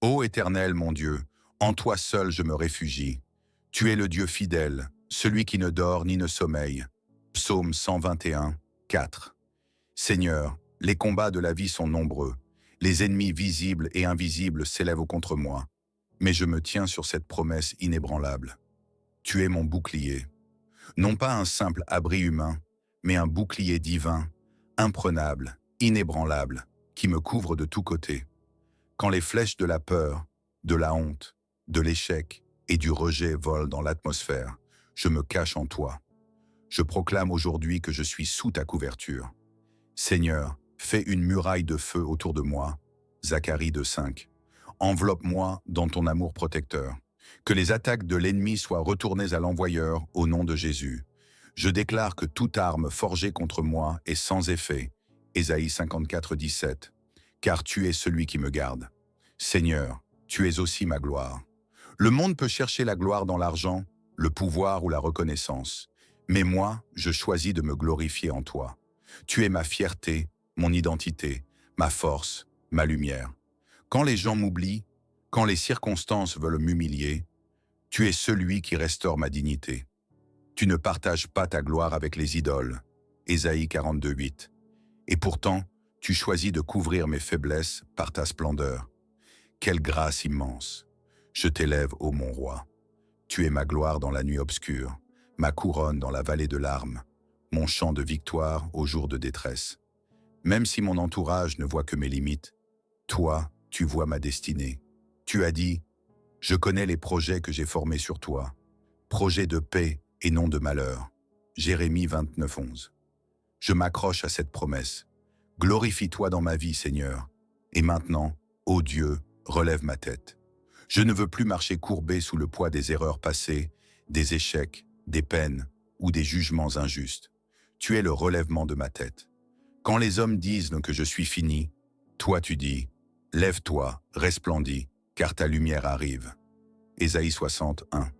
Ô Éternel mon Dieu, en toi seul je me réfugie. Tu es le Dieu fidèle, celui qui ne dort ni ne sommeille. Psaume 121, 4. Seigneur, les combats de la vie sont nombreux. Les ennemis visibles et invisibles s'élèvent contre moi. Mais je me tiens sur cette promesse inébranlable. Tu es mon bouclier. Non pas un simple abri humain, mais un bouclier divin, imprenable, inébranlable, qui me couvre de tous côtés. Quand les flèches de la peur, de la honte, de l'échec et du rejet volent dans l'atmosphère, je me cache en toi. Je proclame aujourd'hui que je suis sous ta couverture. Seigneur, fais une muraille de feu autour de moi. Zacharie 2,5. Enveloppe-moi dans ton amour protecteur. Que les attaques de l'ennemi soient retournées à l'envoyeur au nom de Jésus. Je déclare que toute arme forgée contre moi est sans effet. Ésaïe 54, 17. Car tu es celui qui me garde. Seigneur, tu es aussi ma gloire. Le monde peut chercher la gloire dans l'argent, le pouvoir ou la reconnaissance. Mais moi, je choisis de me glorifier en toi. Tu es ma fierté, mon identité, ma force, ma lumière. Quand les gens m'oublient, quand les circonstances veulent m'humilier, tu es celui qui restaure ma dignité. Tu ne partages pas ta gloire avec les idoles. Ésaïe 42, 8. Et pourtant, tu choisis de couvrir mes faiblesses par ta splendeur. Quelle grâce immense! Je t'élève, ô mon roi. Tu es ma gloire dans la nuit obscure, ma couronne dans la vallée de larmes, mon chant de victoire au jour de détresse. Même si mon entourage ne voit que mes limites, toi, tu vois ma destinée. Tu as dit, je connais les projets que j'ai formés sur toi, projets de paix et non de malheur. Jérémie 29, 11. Je m'accroche à cette promesse. Glorifie-toi dans ma vie, Seigneur. Et maintenant, ô Dieu, relève ma tête. Je ne veux plus marcher courbé sous le poids des erreurs passées, des échecs, des peines ou des jugements injustes. Tu es le relèvement de ma tête. Quand les hommes disent que je suis fini, toi tu dis, lève-toi, resplendis, car ta lumière arrive. Ésaïe 61.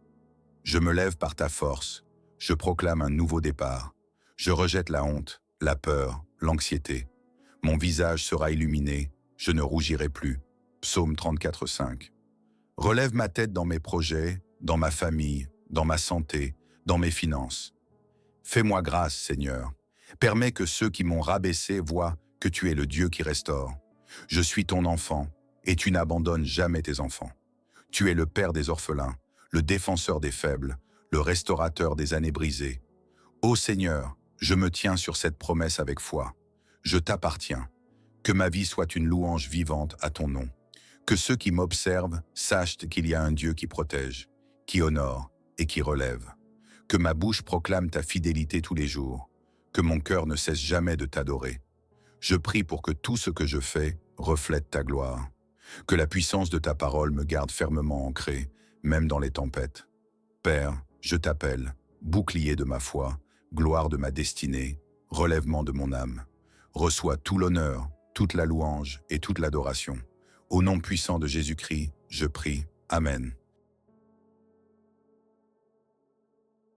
Je me lève par ta force, je proclame un nouveau départ. Je rejette la honte, la peur, l'anxiété. Mon visage sera illuminé, je ne rougirai plus. Psaume 34, 5. Relève ma tête dans mes projets, dans ma famille, dans ma santé, dans mes finances. Fais-moi grâce, Seigneur. Permets que ceux qui m'ont rabaissé voient que tu es le Dieu qui restaure. Je suis ton enfant, et tu n'abandonnes jamais tes enfants. Tu es le Père des orphelins, le défenseur des faibles, le restaurateur des années brisées. Ô Seigneur, je me tiens sur cette promesse avec foi. Je t'appartiens. Que ma vie soit une louange vivante à ton nom. Que ceux qui m'observent sachent qu'il y a un Dieu qui protège, qui honore et qui relève. Que ma bouche proclame ta fidélité tous les jours. Que mon cœur ne cesse jamais de t'adorer. Je prie pour que tout ce que je fais reflète ta gloire. Que la puissance de ta parole me garde fermement ancré, même dans les tempêtes. Père, je t'appelle, bouclier de ma foi, gloire de ma destinée, relèvement de mon âme. Reçois tout l'honneur, toute la louange et toute l'adoration. Au nom puissant de Jésus-Christ, je prie. Amen.